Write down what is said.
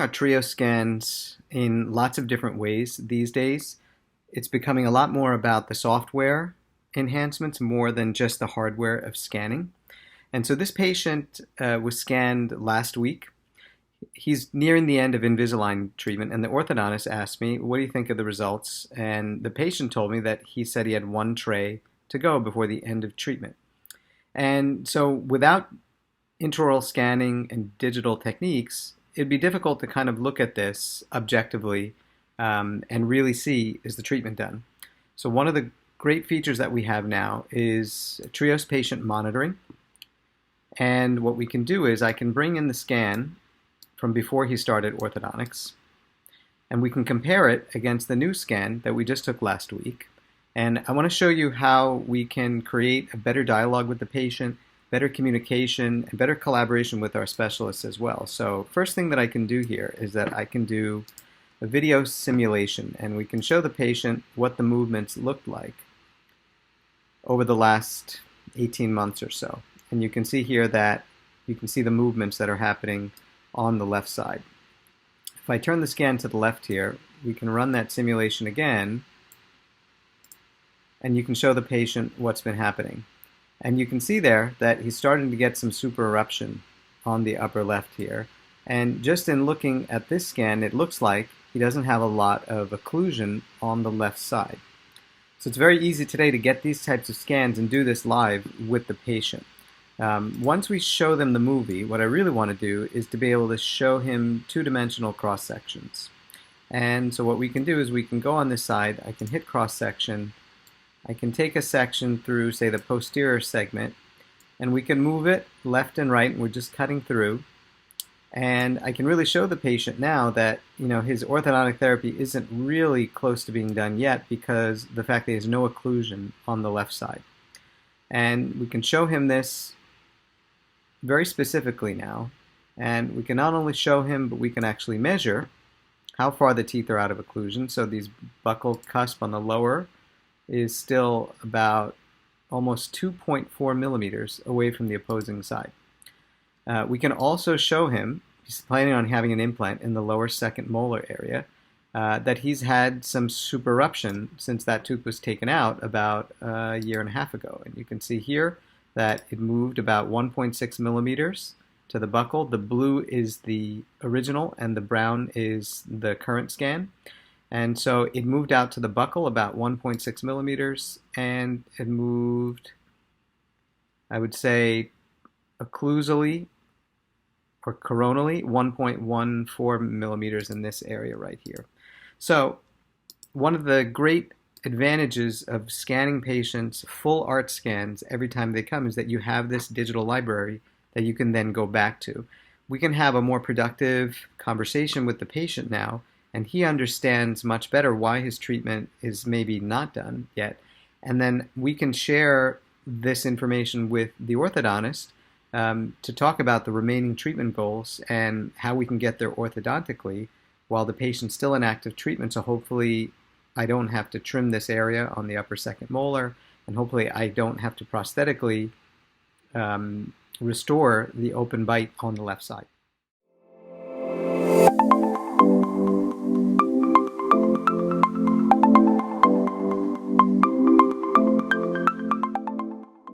our TRIOS scans in lots of different ways these days. It's becoming a lot more about the software enhancements more than just the hardware of scanning. And so this patient was scanned last week. He's nearing the end of Invisalign treatment, and the orthodontist asked me, "What do you think of the results?" And the patient told me that he said he had one tray to go before the end of treatment. And so without intraoral scanning and digital techniques, it'd be difficult to kind of look at this objectively and really see, is the treatment done? So one of the great features that we have now is TRIOS patient monitoring. And what we can do is I can bring in the scan from before he started orthodontics, and we can compare it against the new scan that we just took last week. And I want to show you how we can create a better dialogue with the patient, better communication, and better collaboration with our specialists as well. So first thing that I can do here is that I can do a video simulation, and we can show the patient what the movements looked like over the last 18 months or so. And you can see here that you can see the movements that are happening on the left side. If I turn the scan to the left here, we can run that simulation again, and you can show the patient what's been happening. And you can see there that he's starting to get some super eruption on the upper left here. And just in looking at this scan, it looks like he doesn't have a lot of occlusion on the left side. So it's very easy today to get these types of scans and do this live with the patient. Once we show them the movie, what I really want to do is to be able to show him two-dimensional cross-sections. And so what we can do is we can go on this side, I can hit cross-section, I can take a section through, say, the posterior segment, and we can move it left and right, and we're just cutting through. And I can really show the patient now that, his orthodontic therapy isn't really close to being done yet because the fact that he has no occlusion on the left side. And we can show him this very specifically now, and we can not only show him, but we can actually measure how far the teeth are out of occlusion. So these buccal cusp on the lower is still about almost 2.4 millimeters away from the opposing side. We can also show him, he's planning on having an implant in the lower second molar area, that he's had some supereruption since that tooth was taken out about a year and a half ago. And you can see here that it moved about 1.6 millimeters to the buccal. The blue is the original and the brown is the current scan. And so it moved out to the buccal about 1.6 millimeters, and it moved, I would say, occlusally or coronally 1.14 millimeters in this area right here. So one of the great advantages of scanning patients full art scans every time they come is that you have this digital library that you can then go back to. We can have a more productive conversation with the patient now, and he understands much better why his treatment is maybe not done yet. And then we can share this information with the orthodontist to talk about the remaining treatment goals and how we can get there orthodontically while the patient's still in active treatment. So hopefully I don't have to trim this area on the upper second molar, and hopefully I don't have to prosthetically restore the open bite on the left side.